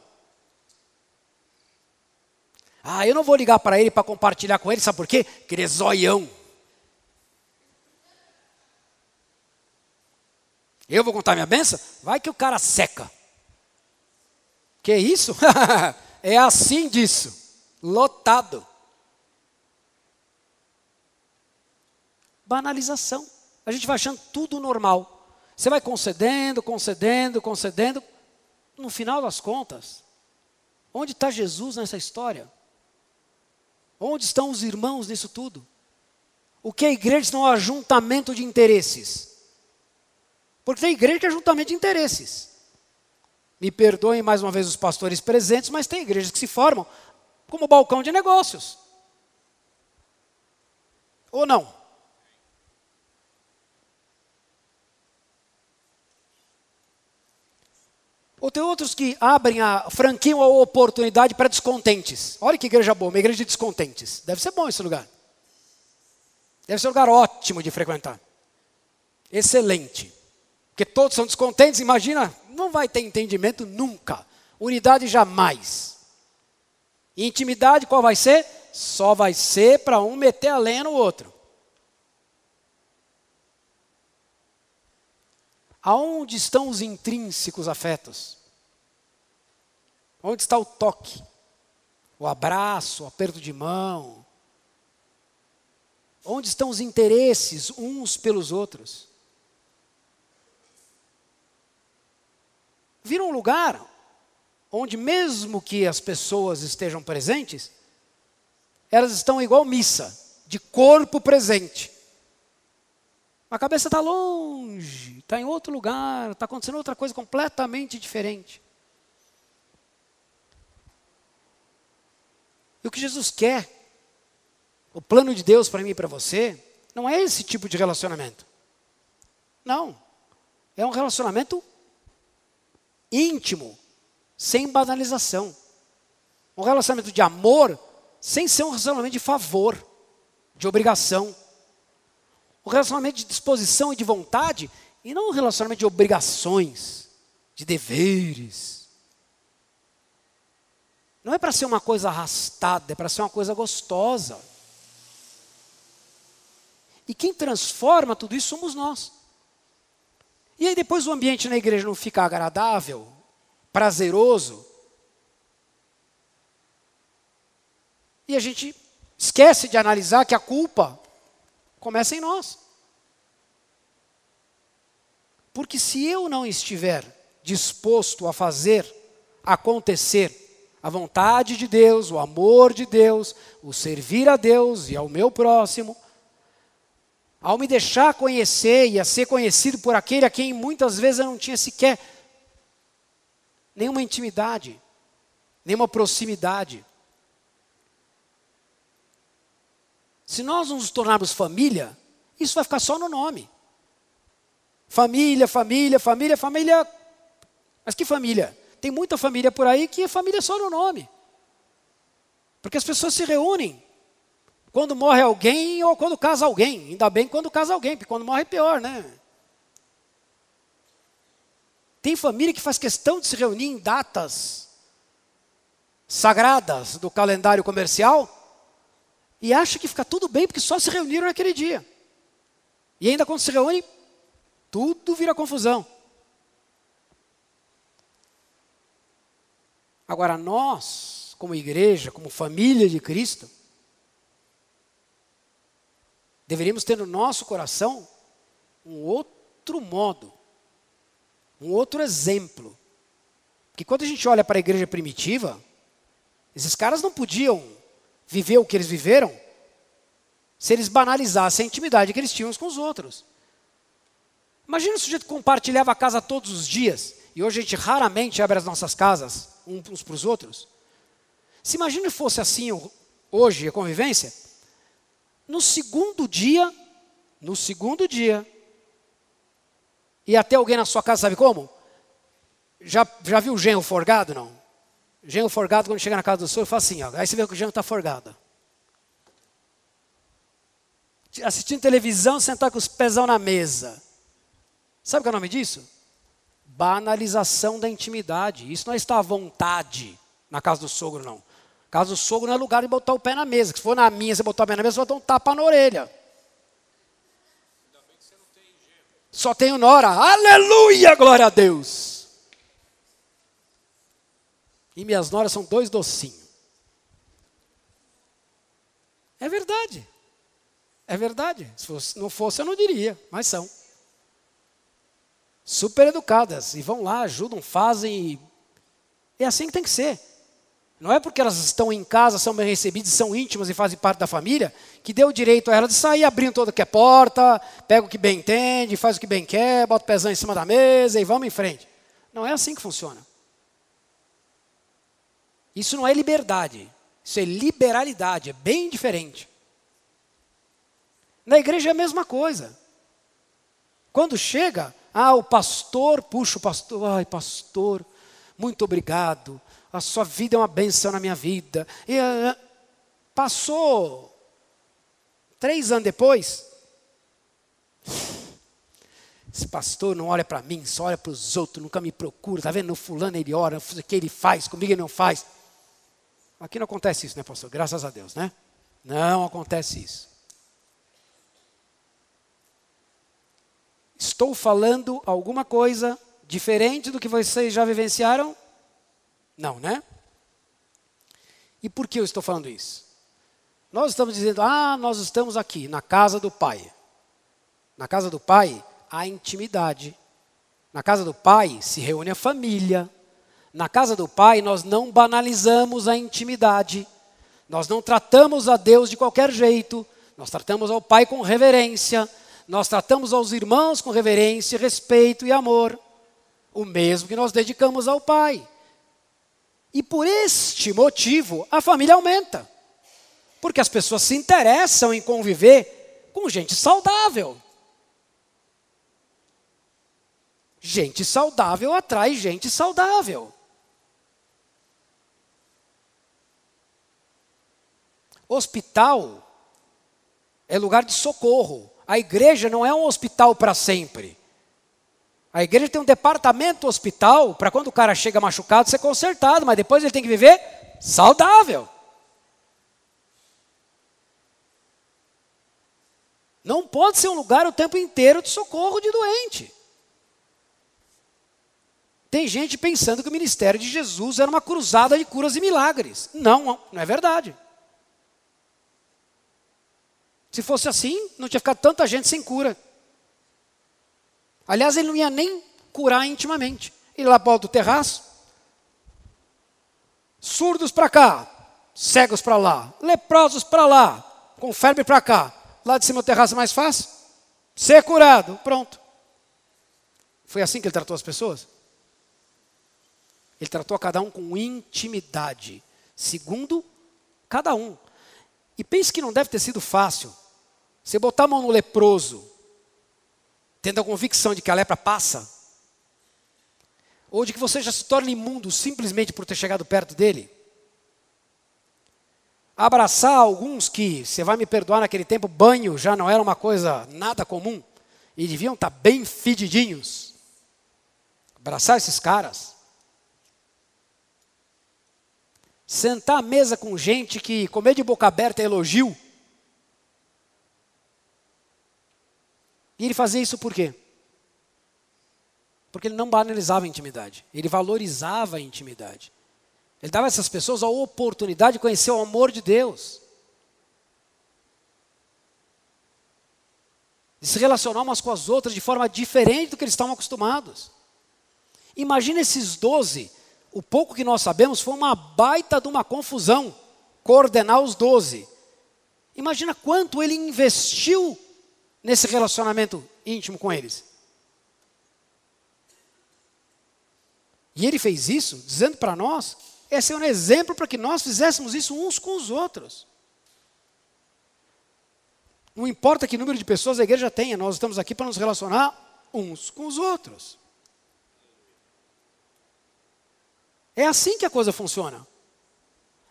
Ah, eu não vou ligar para ele para compartilhar com ele, sabe por quê? Porque ele é zoião. Eu vou contar minha bênção? Vai que o cara seca. Que isso? É assim disso. Lotado. Banalização. A gente vai achando tudo normal. Você vai concedendo. No final das contas, onde está Jesus nessa história? Onde estão os irmãos nisso tudo? O que é igreja senão um ajuntamento de interesses? Porque tem igreja que é ajuntamento de interesses. Me perdoem mais uma vez os pastores presentes, mas tem igrejas que se formam como balcão de negócios. Ou não? Ou tem outros que abrem a franquia ou a oportunidade para descontentes. Olha que igreja boa, uma igreja de descontentes. Deve ser bom esse lugar. Deve ser um lugar ótimo de frequentar. Excelente. Porque todos são descontentes, imagina, não vai ter entendimento nunca. Unidade jamais. E intimidade qual vai ser? Só vai ser para um meter a lenha no outro. Aonde estão os intrínsecos afetos? Onde está o toque? O abraço, o aperto de mão? Onde estão os interesses uns pelos outros? Vira um lugar onde mesmo que as pessoas estejam presentes, elas estão igual missa, de corpo presente. A cabeça está longe, está em outro lugar, está acontecendo outra coisa completamente diferente. E o que Jesus quer, o plano de Deus para mim e para você, não é esse tipo de relacionamento. Não. É um relacionamento íntimo, sem banalização. Um relacionamento de amor, sem ser um relacionamento de favor, de obrigação. Um relacionamento de disposição e de vontade, e não um relacionamento de obrigações, de deveres. Não é para ser uma coisa arrastada, é para ser uma coisa gostosa. E quem transforma tudo isso somos nós. E aí depois o ambiente na igreja não fica agradável, prazeroso. E a gente esquece de analisar que a culpa começa em nós. Porque se eu não estiver disposto a fazer acontecer a vontade de Deus, o amor de Deus, o servir a Deus e ao meu próximo, ao me deixar conhecer e a ser conhecido por aquele a quem muitas vezes eu não tinha sequer nenhuma intimidade, nenhuma proximidade. Se nós nos tornarmos família, isso vai ficar só no nome. Família, família, família, família. Mas que família? Tem muita família por aí que é família só no nome. Porque as pessoas se reúnem quando morre alguém ou quando casa alguém. Ainda bem quando casa alguém, porque quando morre é pior, né? Tem família que faz questão de se reunir em datas sagradas do calendário comercial e acha que fica tudo bem porque só se reuniram naquele dia. E ainda quando se reúne, tudo vira confusão. Agora nós, como igreja, como família de Cristo, deveríamos ter no nosso coração um outro modo, um outro exemplo. Porque quando a gente olha para a igreja primitiva, esses caras não podiam viver o que eles viveram se eles banalizassem a intimidade que eles tinham uns com os outros. Imagina o sujeito que compartilhava a casa todos os dias, e hoje a gente raramente abre as nossas casas uns para os outros. Se imagina que fosse assim hoje a convivência, no segundo dia, e até alguém na sua casa, sabe como? Já viu o genro forgado, não? Genro forgado, quando chega na casa do senhor, faz assim, ó, aí você vê que o genro está forgado. Assistindo televisão, sentar com os pezão na mesa. Sabe o que é o nome disso? Banalização da intimidade. Isso não está à vontade na casa do sogro, não. Casa do sogro não é lugar de botar o pé na mesa. Se for na minha, você botar o pé na mesa, você vai dar um tapa na orelha. Só tenho nora. Aleluia, glória a Deus. E minhas noras são 2 docinhos. É verdade. É verdade. Se não fosse, eu não diria, mas são. Super educadas. E vão lá, ajudam, fazem. É assim que tem que ser. Não é porque elas estão em casa, são bem recebidas, são íntimas e fazem parte da família, que deu o direito a elas de sair abrindo toda que é porta, pega o que bem entende, faz o que bem quer, bota o pezão em cima da mesa e vamos em frente. Não é assim que funciona. Isso não é liberdade, isso é liberalidade, é bem diferente. Na igreja é a mesma coisa. Quando chega, o pastor, puxa o pastor, ai pastor, muito obrigado, a sua vida é uma bênção na minha vida. E, passou 3 anos depois, esse pastor não olha para mim, só olha para os outros, nunca me procura, está vendo? No fulano ele ora, o que ele faz, comigo ele não faz. Aqui não acontece isso, né, pastor? Graças a Deus, né? Não acontece isso. Estou falando alguma coisa diferente do que vocês já vivenciaram? Não, né? E por que eu estou falando isso? Nós estamos dizendo, nós estamos aqui na casa do Pai. Na casa do Pai há intimidade. Na casa do Pai se reúne a família. Na casa do Pai nós não banalizamos a intimidade. Nós não tratamos a Deus de qualquer jeito. Nós tratamos ao Pai com reverência. Nós tratamos aos irmãos com reverência, respeito e amor. O mesmo que nós dedicamos ao Pai. E por este motivo, a família aumenta. Porque as pessoas se interessam em conviver com gente saudável. Gente saudável atrai gente saudável. Hospital é lugar de socorro. A igreja não é um hospital para sempre. A igreja tem um departamento hospital para quando o cara chega machucado ser consertado, mas depois ele tem que viver saudável. Não pode ser um lugar o tempo inteiro de socorro de doente. Tem gente pensando que o ministério de Jesus era uma cruzada de curas e milagres. Não é verdade. Se fosse assim, não tinha ficado tanta gente sem cura. Aliás, ele não ia nem curar intimamente. Ele lá para o terraço, surdos para cá, cegos para lá, leprosos para lá, com febre para cá. Lá de cima o terraço é mais fácil. Ser curado, pronto. Foi assim que ele tratou as pessoas? Ele tratou a cada um com intimidade, segundo cada um. E pense que não deve ter sido fácil. Você botar a mão no leproso, tendo a convicção de que a lepra passa, ou de que você já se torna imundo simplesmente por ter chegado perto dele. Abraçar alguns que, você vai me perdoar, naquele tempo, banho já não era uma coisa nada comum, e deviam estar bem fedidinhos. Abraçar esses caras. Sentar à mesa com gente que comer de boca aberta é elogio. E ele fazia isso por quê? Porque ele não banalizava a intimidade. Ele valorizava a intimidade. Ele dava a essas pessoas a oportunidade de conhecer o amor de Deus. De se relacionar umas com as outras de forma diferente do que eles estavam acostumados. Imagina esses 12. O pouco que nós sabemos foi uma baita de uma confusão. Coordenar os 12. Imagina quanto ele investiu nesse relacionamento íntimo com eles. E ele fez isso, dizendo para nós, esse é um exemplo para que nós fizéssemos isso uns com os outros. Não importa que número de pessoas a igreja tenha, nós estamos aqui para nos relacionar uns com os outros. É assim que a coisa funciona.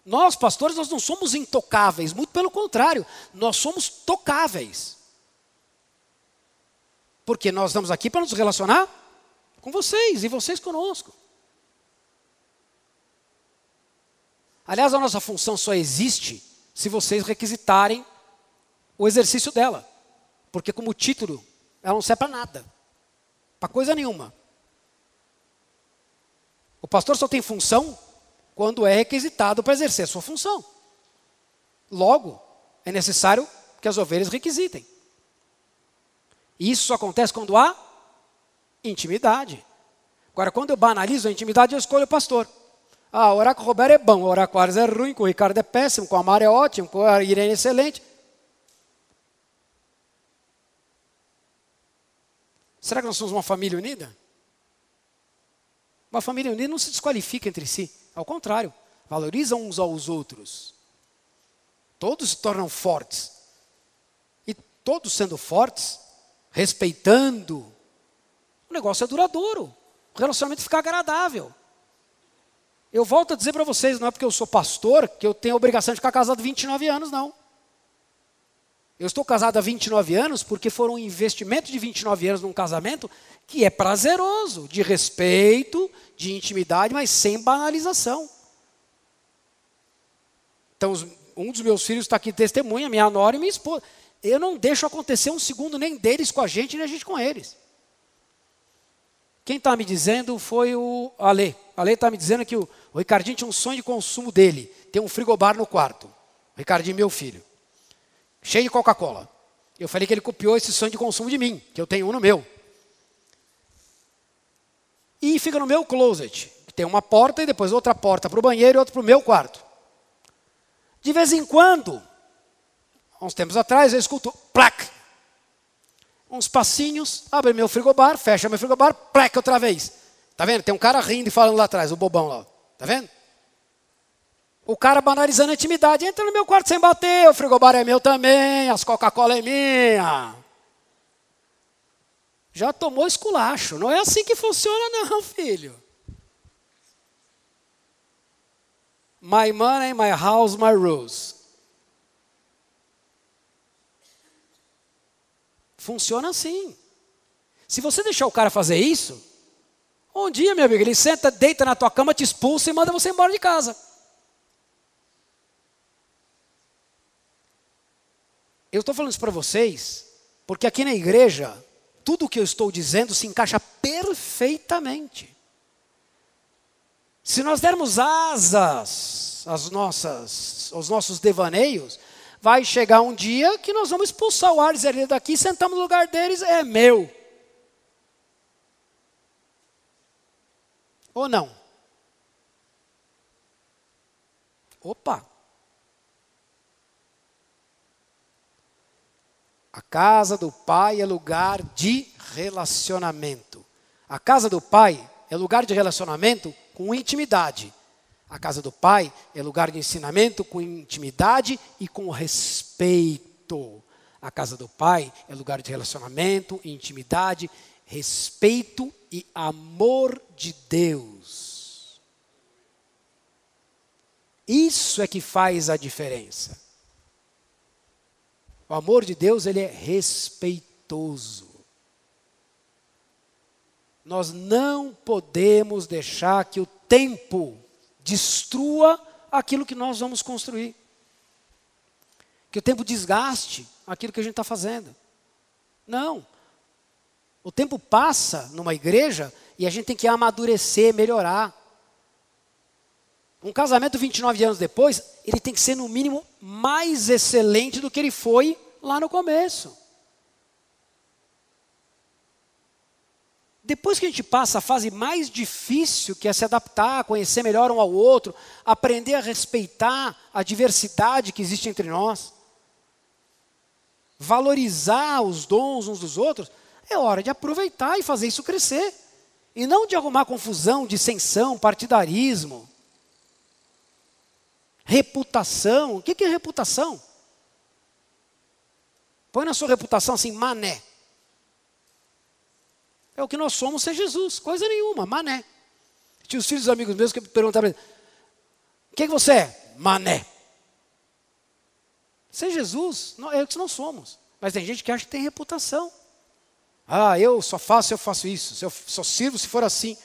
Nós, pastores, nós não somos intocáveis, muito pelo contrário, nós somos tocáveis. Porque nós estamos aqui para nos relacionar com vocês e vocês conosco. Aliás, a nossa função só existe se vocês requisitarem o exercício dela. Porque como título, ela não serve para nada. Para coisa nenhuma. O pastor só tem função quando é requisitado para exercer a sua função. Logo, é necessário que as ovelhas requisitem. E isso só acontece quando há intimidade. Agora, quando eu banalizo a intimidade, eu escolho o pastor. Orar com o Roberto é bom, orar com o Ares é ruim, com o Ricardo é péssimo, com a Mara é ótimo, com a Irene é excelente. Será que nós somos uma família unida? Uma família unida não se desqualifica entre si. Ao contrário, valorizam uns aos outros. Todos se tornam fortes. E todos sendo fortes, respeitando, o negócio é duradouro. O relacionamento fica agradável. Eu volto a dizer para vocês, não é porque eu sou pastor que eu tenho a obrigação de ficar casado 29 anos, não. Eu estou casado há 29 anos porque foram um investimento de 29 anos num casamento que é prazeroso, de respeito, de intimidade, mas sem banalização. Então, um dos meus filhos está aqui testemunha, minha nora e minha esposa. Eu não deixo acontecer um segundo nem deles com a gente, nem a gente com eles. Quem está me dizendo foi o Ale. O Ale está me dizendo que o Ricardinho tinha um sonho de consumo dele. Ter um frigobar no quarto. O Ricardinho, meu filho. Cheio de Coca-Cola. Eu falei que ele copiou esse sonho de consumo de mim, que eu tenho um no meu. E fica no meu closet, que tem uma porta e depois outra porta para o banheiro e outra para o meu quarto. De vez em quando, há uns tempos atrás, eu escuto plac. Uns passinhos, abre meu frigobar, fecha meu frigobar, plac outra vez. Tá vendo? Tem um cara rindo e falando lá atrás, o bobão lá. Tá vendo? O cara banalizando a intimidade. Entra no meu quarto sem bater, o frigobar é meu também, as Coca-Cola é minha. Já tomou esculacho. Não é assim que funciona não, filho. My money, my house, my rules. Funciona assim. Se você deixar o cara fazer isso, um dia, meu amigo, ele senta, deita na tua cama, te expulsa e manda você embora de casa. Eu estou falando isso para vocês, porque aqui na igreja, tudo o que eu estou dizendo se encaixa perfeitamente. Se nós dermos asas aos nossos devaneios, vai chegar um dia que nós vamos expulsar o Ares ali daqui, sentamos no lugar deles, é meu. Ou não? Opa! A casa do pai é lugar de relacionamento. A casa do pai é lugar de relacionamento com intimidade. A casa do pai é lugar de ensinamento com intimidade e com respeito. A casa do pai é lugar de relacionamento, intimidade, respeito e amor de Deus. Isso é que faz a diferença. O amor de Deus, ele é respeitoso. Nós não podemos deixar que o tempo destrua aquilo que nós vamos construir. Que o tempo desgaste aquilo que a gente está fazendo. Não. O tempo passa numa igreja e a gente tem que amadurecer, melhorar. Um casamento 29 anos depois, ele tem que ser no mínimo mais excelente do que ele foi lá no começo. Depois que a gente passa a fase mais difícil, que é se adaptar, conhecer melhor um ao outro, aprender a respeitar a diversidade que existe entre nós, valorizar os dons uns dos outros, é hora de aproveitar e fazer isso crescer. E não de arrumar confusão, dissensão, partidarismo. Reputação. O que é reputação? Põe na sua reputação assim, mané. É o que nós somos sem Jesus, coisa nenhuma, mané. Tinha os filhos dos amigos meus que perguntavam para ele, o que você é? Mané. Sem Jesus, é o que nós somos. Mas tem gente que acha que tem reputação. Eu só faço se eu faço isso, se eu só sirvo se for assim.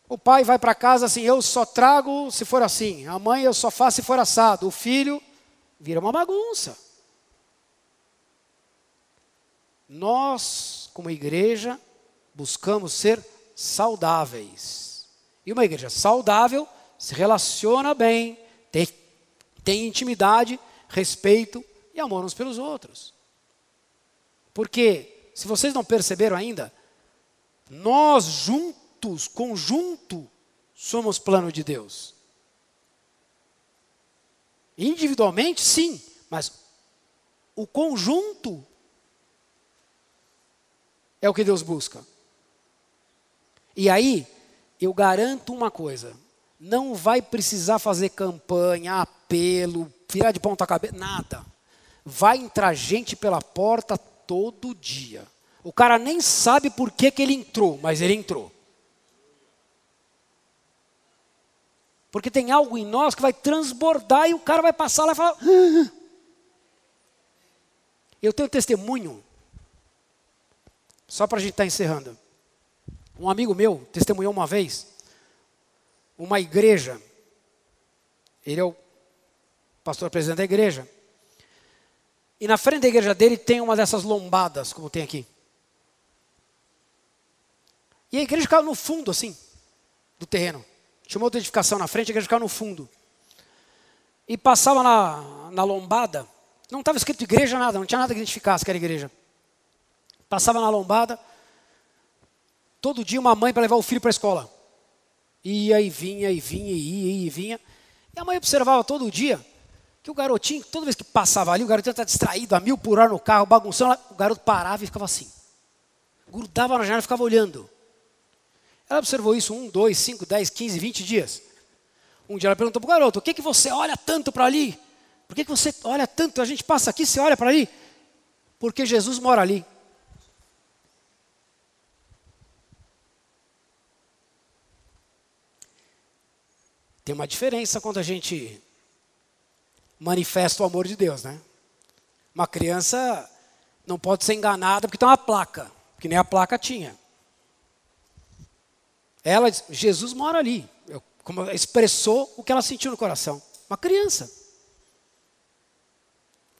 O pai vai para casa assim, eu só trago se for assim. A mãe, eu só faço se for assado. O filho vira uma bagunça. Nós, como igreja, buscamos ser saudáveis. E uma igreja saudável se relaciona bem, tem intimidade, respeito e amor uns pelos outros. Porque, se vocês não perceberam ainda, nós juntos, conjunto, somos plano de Deus. Individualmente, sim, mas o conjunto é o que Deus busca. E aí, eu garanto uma coisa, não vai precisar fazer campanha, apelo, virar de ponta cabeça, nada. Vai entrar gente pela porta todo dia. O cara nem sabe por que ele entrou, mas ele entrou. Porque tem algo em nós que vai transbordar e o cara vai passar lá e falar... Ah. Eu tenho testemunho, só para a gente estar encerrando. Um amigo meu testemunhou uma vez, uma igreja, ele é o pastor presidente da igreja, e na frente da igreja dele tem uma dessas lombadas, como tem aqui. E a igreja ficava no fundo, assim, do terreno. Tinha uma outra edificação na frente, a igreja ficava no fundo. E passava na lombada, não estava escrito igreja nada, não tinha nada que identificasse que era igreja. Passava na lombada, todo dia uma mãe para levar o filho para a escola. Ia e vinha, e vinha, e vinha. E a mãe observava todo dia que o garotinho, toda vez que passava ali, o garotinho estava distraído, a 1000 por hora no carro, bagunçando, o garoto parava e ficava assim. Grudava na janela e ficava olhando. Ela observou isso 1, 2, 5, 10, 15, 20 dias. Um dia ela perguntou para o garoto, o que você olha tanto para ali? Por que você olha tanto? A gente passa aqui, você olha para ali? Porque Jesus mora ali. Tem uma diferença quando a gente manifesta o amor de Deus, né? Uma criança não pode ser enganada porque tem uma placa, que nem a placa tinha. Ela diz, Jesus mora ali. Como expressou o que ela sentiu no coração. Uma criança.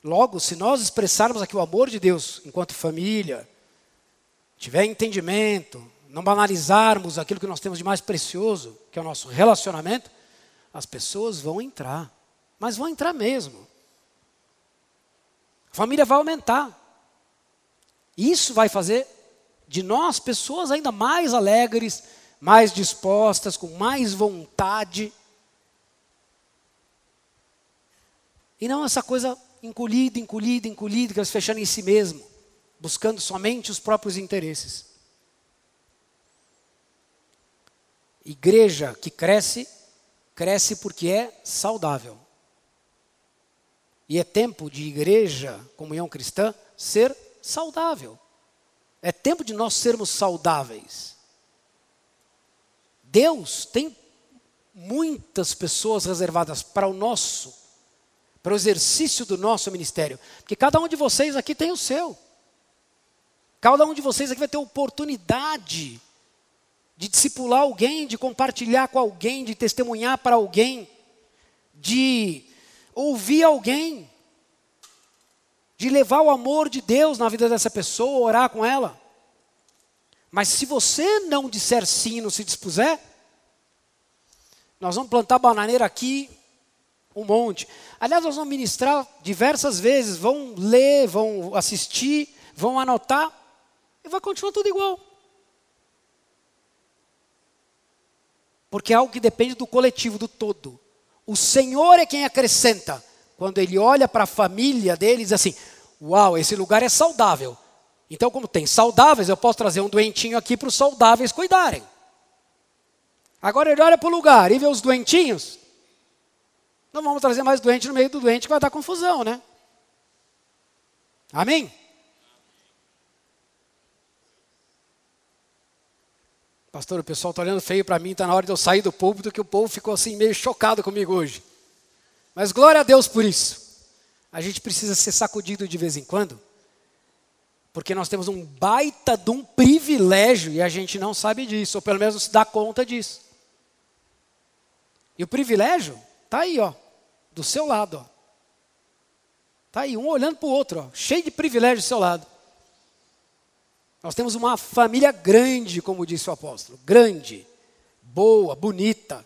Logo, se nós expressarmos aqui o amor de Deus enquanto família, tiver entendimento, não banalizarmos aquilo que nós temos de mais precioso, que é o nosso relacionamento, as pessoas vão entrar. Mas vão entrar mesmo. A família vai aumentar. Isso vai fazer de nós pessoas ainda mais alegres, mais dispostas, com mais vontade. E não essa coisa encolhida, que vai se fechando em si mesmo, buscando somente os próprios interesses. Igreja que cresce, cresce porque é saudável. E é tempo de igreja, comunhão cristã, ser saudável. É tempo de nós sermos saudáveis. Deus tem muitas pessoas reservadas para o exercício do nosso ministério. Porque cada um de vocês aqui tem o seu. Cada um de vocês aqui vai ter oportunidade de discipular alguém, de compartilhar com alguém, de testemunhar para alguém, de ouvir alguém, de levar o amor de Deus na vida dessa pessoa, orar com ela. Mas se você não disser sim e não se dispuser, nós vamos plantar bananeira aqui um monte. Aliás, nós vamos ministrar diversas vezes, vão ler, vão assistir, vão anotar, e vai continuar tudo igual. Porque é algo que depende do coletivo, do todo. O Senhor é quem acrescenta. Quando Ele olha para a família dele e diz assim, uau, esse lugar é saudável. Então, como tem saudáveis, eu posso trazer um doentinho aqui para os saudáveis cuidarem. Agora ele olha para o lugar e vê os doentinhos. Não vamos trazer mais doente no meio do doente que vai dar confusão, né? Amém? Pastor, o pessoal está olhando feio para mim, está na hora de eu sair do púlpito, que o povo ficou assim meio chocado comigo hoje. Mas glória a Deus por isso. A gente precisa ser sacudido de vez em quando, porque nós temos um baita de um privilégio e a gente não sabe disso, ou pelo menos se dá conta disso. E o privilégio está aí, ó, do seu lado. Está aí, um olhando para o outro, ó, cheio de privilégio do seu lado. Nós temos uma família grande, como disse o apóstolo. Grande, boa, bonita.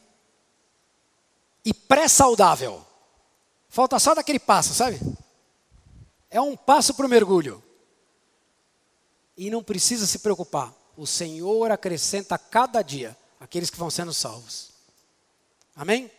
E pré-saudável. Falta só daquele passo, sabe? É um passo para o mergulho. E não precisa se preocupar. O Senhor acrescenta a cada dia aqueles que vão sendo salvos. Amém?